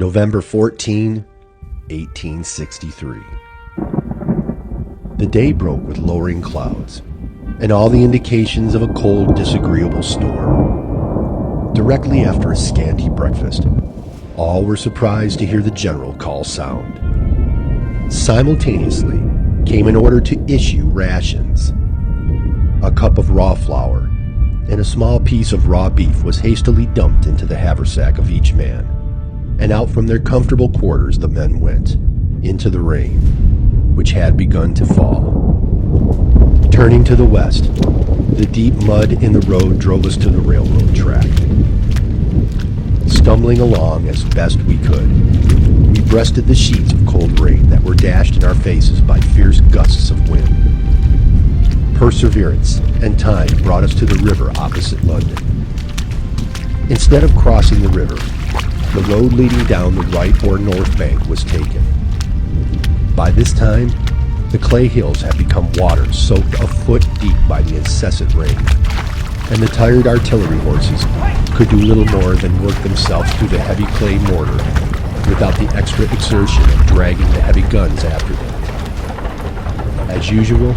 November 14, 1863. The day broke with lowering clouds, and all the indications of a cold, disagreeable storm. Directly after a scanty breakfast, all were surprised to hear the general call sound. Simultaneously came an order to issue rations. A cup of raw flour and a small piece of raw beef was hastily dumped into the haversack of each man, and out from their comfortable quarters the men went, into the rain, which had begun to fall. Turning to the west, the deep mud in the road drove us to the railroad track. Stumbling along as best we could, we breasted the sheets of cold rain that were dashed in our faces by fierce gusts of wind. Perseverance and time brought us to the river opposite London. Instead of crossing the river, the road leading down the right or north bank was taken. By this time, the clay hills had become water soaked a foot deep by the incessant rain, and the tired artillery horses could do little more than work themselves through the heavy clay mortar without the extra exertion of dragging the heavy guns after them. As usual,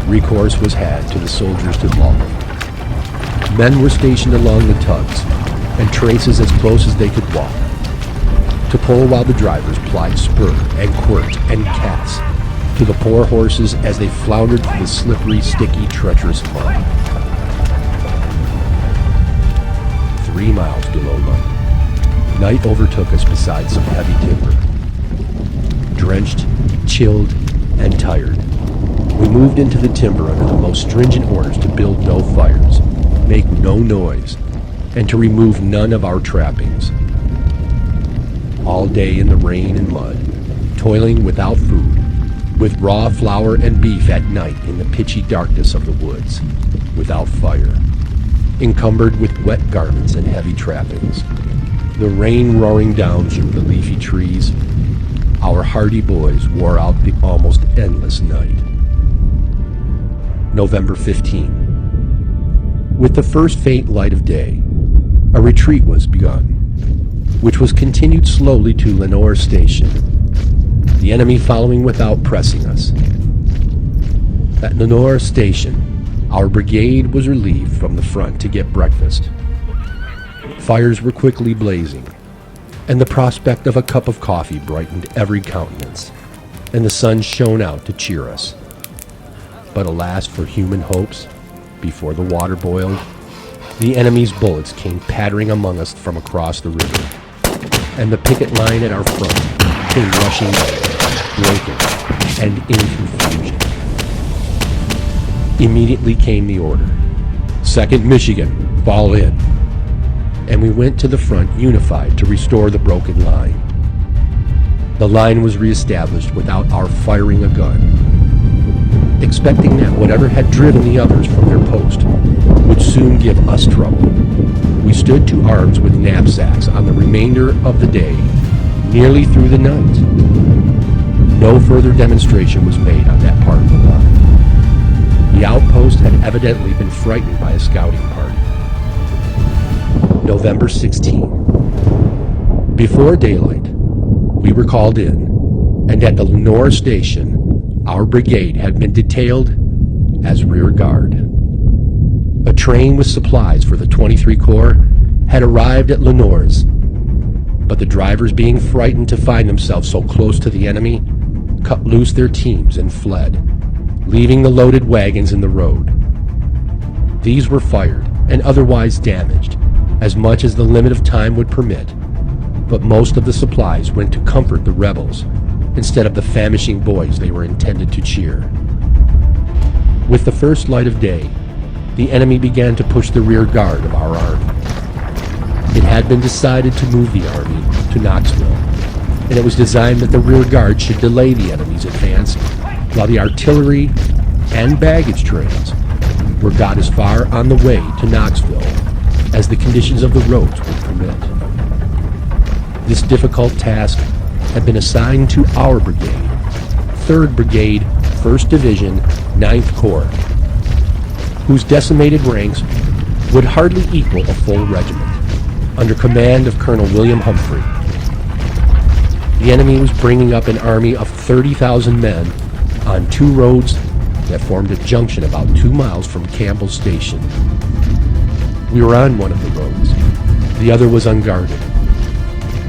recourse was had to the soldiers to haul them. Men were stationed along the tugs and traces as close as they could walk, to pull while the drivers plied spur and quirt and cast to the poor horses as they floundered through the slippery, sticky, treacherous mud. 3 miles below London, night overtook us beside some heavy timber. Drenched, chilled, and tired, we moved into the timber under the most stringent orders to build no fires, make no noise, and to remove none of our trappings. All day in the rain and mud, toiling without food, with raw flour and beef at night in the pitchy darkness of the woods, without fire, encumbered with wet garments and heavy trappings, the rain roaring down through the leafy trees, our hardy boys wore out the almost endless night. November 15. With the first faint light of day, a retreat was begun, which was continued slowly to Lenore Station, the enemy following without pressing us. At Lenore Station, our brigade was relieved from the front to get breakfast. Fires were quickly blazing, and the prospect of a cup of coffee brightened every countenance, and the sun shone out to cheer us. But alas for human hopes, before the water boiled, the enemy's bullets came pattering among us from across the river, and the picket line at our front came rushing in, broken and in confusion. Immediately came the order, 2nd Michigan, fall in, and we went to the front unified to restore the broken line. The line was reestablished without our firing a gun, expecting that whatever had driven the others from their post would soon give us trouble. We stood to arms with knapsacks on the remainder of the day, nearly through the night. No further demonstration was made on that part of the line. The outpost had evidently been frightened by a scouting party. November 16. Before daylight, we were called in, and at the Lenore Station, our brigade had been detailed as rear guard. A train with supplies for the 23 Corps had arrived at Lenore's, but the drivers, being frightened to find themselves so close to the enemy, cut loose their teams and fled, leaving the loaded wagons in the road. These were fired and otherwise damaged, as much as the limit of time would permit, but most of the supplies went to comfort the rebels instead of the famishing boys they were intended to cheer. With the first light of day, the enemy began to push the rear guard of our army. It had been decided to move the army to Knoxville, and it was designed that the rear guard should delay the enemy's advance while the artillery and baggage trains were got as far on the way to Knoxville as the conditions of the roads would permit. This difficult task had been assigned to our brigade, 3rd Brigade, 1st Division, 9th Corps, whose decimated ranks would hardly equal a full regiment, under command of Colonel William Humphrey. The enemy was bringing up an army of 30,000 men on two roads that formed a junction about 2 miles from Campbell Station. We were on one of the roads. The other was unguarded.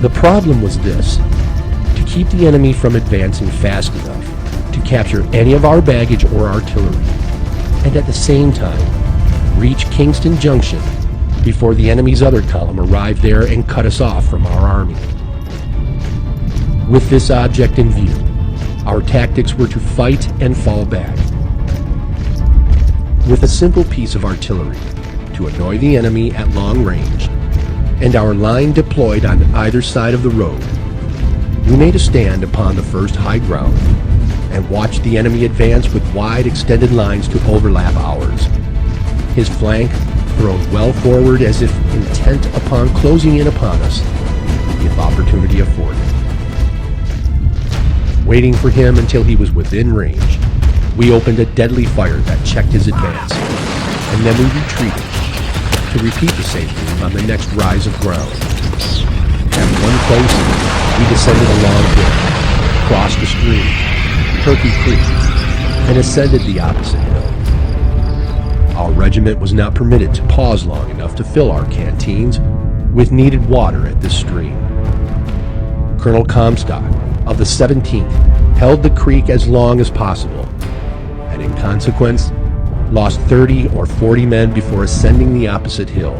The problem was this: to keep the enemy from advancing fast enough to capture any of our baggage or artillery, and at the same time reach Kingston Junction before the enemy's other column arrived there and cut us off from our army. With this object in view, our tactics were to fight and fall back. With a simple piece of artillery to annoy the enemy at long range, and our line deployed on either side of the road, we made a stand upon the first high ground and watched the enemy advance with wide extended lines to overlap ours, his flank thrown well forward as if intent upon closing in upon us if opportunity afforded. Waiting for him until he was within range, we opened a deadly fire that checked his advance, and then we retreated to repeat the same move on the next rise of ground. At one place, we descended a long hill, crossed a stream, Turkey Creek, and ascended the opposite hill. Our regiment was not permitted to pause long enough to fill our canteens with needed water at this stream. Colonel Comstock of the 17th held the creek as long as possible, and in consequence, lost 30 or 40 men before ascending the opposite hill.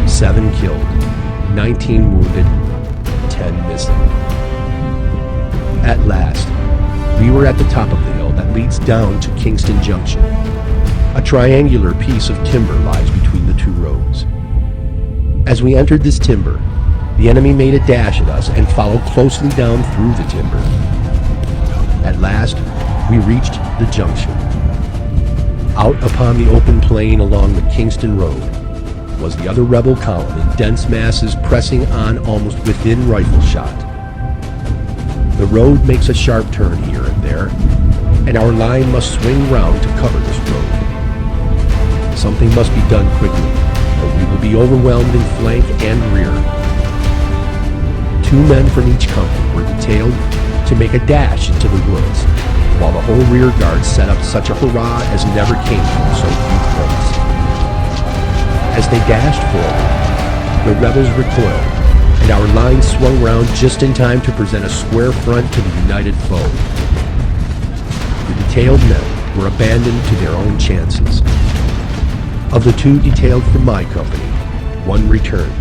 7 killed, 19 wounded, 10 missing. At last, we were at the top of the hill that leads down to Kingston Junction. A triangular piece of timber lies between the two roads. As we entered this timber, the enemy made a dash at us and followed closely down through the timber. At last, we reached the junction. Out upon the open plain along the Kingston Road was the other rebel column in dense masses pressing on almost within rifle shot. The road makes a sharp turn here and there, and our line must swing round to cover this road. Something must be done quickly, or we will be overwhelmed in flank and rear. 2 men from each company were detailed to make a dash into the woods, while the whole rear guard set up such a hurrah as never came from so few throats. As they dashed forward, the rebels recoiled, and our line swung round just in time to present a square front to the united foe. The detailed men were abandoned to their own chances. Of the 2 detailed from my company, 1 returned,